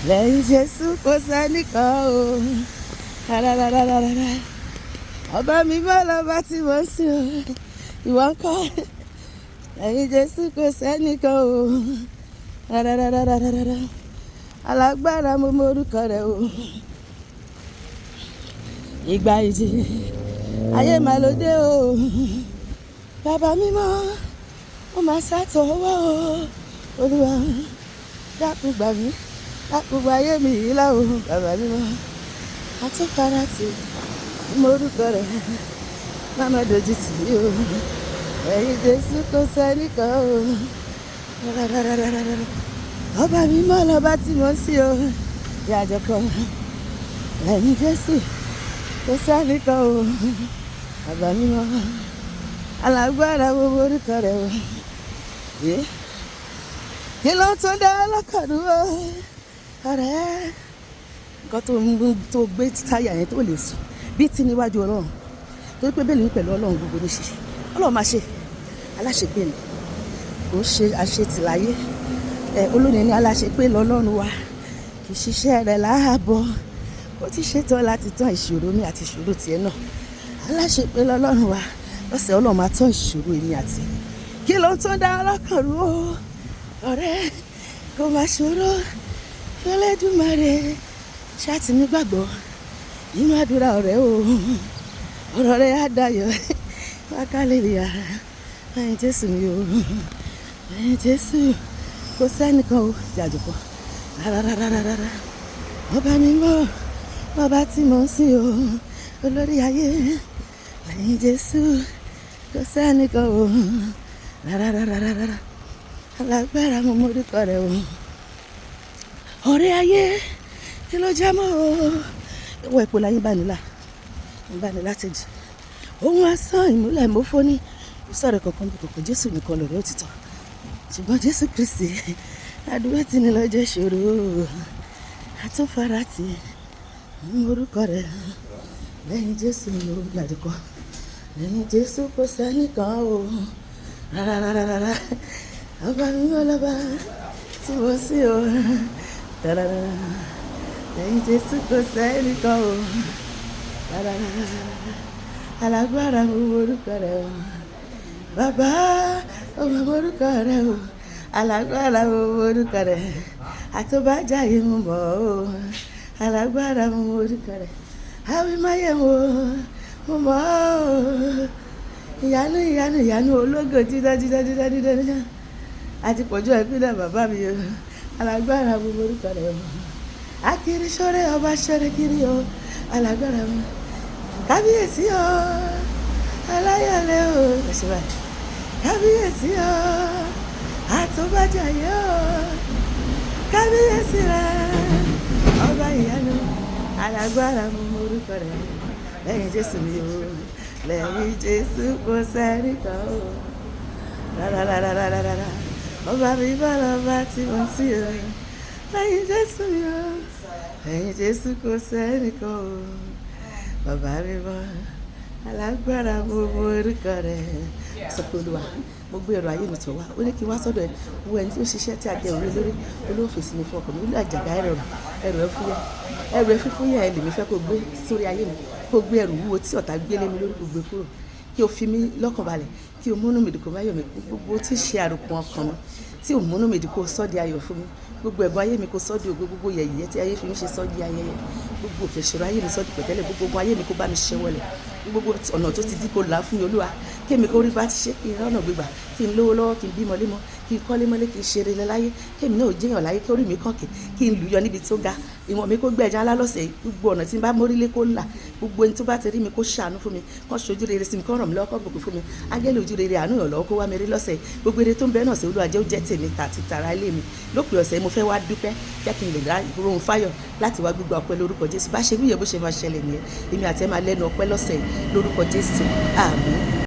Leyin Jesu kò sẹ́nìkan o. Ọba mi bá lọ́ba tí mo ń sìn o. Ìwọ ń kọ́. Leyin Jesu kò sẹ́nìkan o. Alágbára mo mórúkọ rẹ̀ o. Ìgbà ìjì ayé mà ló dé o. Bàbá mímọ́ ó máa ṣàtọ̀ wá o. Olúwa dákun gbà mí, dákun gba ayé mi yìí lá o. Bàbá mímọ́ àtúnfarati mórúkọ rẹ̀ má má dojú tì mí o. Leyin Jesu kò sẹ́nìkan o. Ọba mímọ́ lọ́ba tí mo ń sìn o. Ìyàjọpọ̀ Leyin Jesu kò sẹ́nìkan o. Bàbá mímọ́ alágbára mo mórúkọ rẹ̀ o. Kí ló tún dá lọ́kàn dúró? Ọ̀rẹ́ nǹkan tó gbé táyà yẹn tó lè sùn bí tí níwájú Ọlọ́run torí pé bẹ́ẹ̀ ni pẹ̀lú Ọlọ́run gbogbo ní ṣe Ọlọ́run máa ṣe aláṣepé ni kò ń ṣe àṣetìláyé olóyìn ní aláṣepé lọ́lọ́run wa kì í ṣiṣẹ́ rẹ̀ láàbọ̀ ó ti ṣetán láti tán ìṣòro mi àti ìṣòro tiẹ̀ náà aláṣepé lọ́lọ́run wa lọ́sẹ̀ Ọlọ́run máa tán ìṣòro èmi àti kí ló tún dá lọ́kàn rú o ọ̀rẹ́ kò máa ṣòro Olódùmarè ṣáàtì mi gbàgbọ́ nínú àdúrà ọ̀rẹ́ o ọ̀rọ̀ rẹ̀ á dayọ̀ wákàlẹ́lẹ́yà Leyin Jesu mi o Leyin Jesu kò sẹ́nìkan o jàjùpọ̀ rárá ọba mímọ́ ọba tí mo ń sìn o olórí ayé Leyin Jesu kò sẹ́nìkan o rárá alágbára mo mórúkọ rẹ̀ o ọ̀rẹ́ ayé kí ló jẹ́ mọ́ o ìwọ ipò láyé ìbánilá tẹ̀jì ohun asán ìmúlẹ̀ mọ́fọ́ ní ìsọ̀rọ̀ kankan bí kòkò Jésù nìkan lọ̀rọ̀ òtítọ́ ṣùgbọ́n Jésù Kristi àdúrà tí ní lọ́jọ́ ìṣòro àtúnfarati mórúkọ rẹ̀ Leyin Jésù ló gbàdúkọ Leyin Jésù kò sẹ́nìkan o rárá ọba mímọ́ lọ́ba tí mo sí o Leyin Jesu kò sẹ́nìkan o alágbára mo mórúkọ rẹ̀ o bàbá ọmọ mórúkọ rẹ̀ o alágbára mo mórúkọ rẹ̀ àtúbàjáyé mo mọ̀ o alágbára mo mórúkọ rẹ̀ àwímáyé mo mọ̀ o ìyanu ológo dídá àti pọ̀jù ẹ̀pínlẹ̀ bàbá mi o alágbára mo mórúkọ rẹ̀ o akiri sọ́rẹ́ ọba sọ́rẹ́ kiri o alágbára mo kábíyèsí o aláyọ̀lẹ̀ o kábíyèsí o àtúbàjáyé o kábíyèsí rẹ ọba ìyanu alágbára mo mórúkọ rẹ̀ Leyin Jesu mi o Leyin Jesu kò sẹ́nìkan o rárá ọba mi bá lọ́ba tí mo sí o Leyin Jesu mi o Leyin Jesu kò sẹ́nìkan o bàbá mi bọ́ alágbára mo mórúkọ rẹ̀ sọ pé Olúwa mo gbé ẹrù ayé mi tọ̀ wá ó ní kí n wá sọ́dọ̀ ẹ̀ wo ẹni tí ó ṣiṣẹ́ tí a jẹ òun lórí olóòfèsì mi fún ọkọ̀ mi ó ní àjàgà ẹrù ẹ fúyẹ́ ẹ lèmi fẹ́ kó gbé sórí ayé mi kó gbé ẹrù wúwo tí ọ̀tá gbélé mi lórí gbogbo kúrò kí o fi mí lọ́kàn balẹ̀ kí o múnú mi dùn kó má yọ̀ mí gbogbo tí ń ṣe àròkàn ọkàn mi tí ò múnú mi dùn kó sọ́ di ayọ̀ fún mi gbogbo ẹ̀bùn ayé mi kó sọ́ di ògo gbogbo yẹ̀yẹ́ tí ayé fi ń ṣe sọ́ di ayẹyẹ gbogbo òkè ìṣòro ayé mi sọ́ di pẹ̀tẹ́lẹ̀ gbogbo ogun ayé mi kó bá mi ṣẹ́ wọlẹ̀ gbogbo ọ̀nà tó ti dí kó là á fún mi Olúwa kémi kó rí bá ti ṣe kí n rọ́nà gbégbà kí n lówó lọ́wọ́ kí n bímọ lémọ kí n kọ́lé mọ́lé kí n ṣeré láyé kémi náà ò jẹ́yàn láyé kí orí mi kànkè kí n lùyọ níbi tó ga ìwọ̀n mi kó gbẹ̀jà lálọ́sẹ̀ gbogbo ọ̀nà tí n bá mórílé kó là gbogbo ẹni tó bá ti rí mi kó ṣàánú fún mi kó ṣojú rere sí mi kó ràn mí lọ́wọ́ kó gbòkè fún mi ángẹ́lì ojú rere àánú ìrànlọ́wọ́ kó wá mi rí lọ́sẹ̀ gbogbo eré tó ń bẹ náà sí Olúwa jẹ́ ó jẹ́ tèmi àti tara ilé mi lópin ọ̀sẹ̀ mo fẹ́ wá dúpẹ́ jẹ́ kí n lè dá rohun fáyọ̀ láti wá gbígbà ọpẹ́ lórúkọ Jésù bá ṣe wíyẹ bó ṣe máa ṣẹlẹ̀ nìyẹn èmi àti ẹ máa lẹ́nu ọpẹ́ lọ́sẹ̀ lórúkọ Jésù àmín.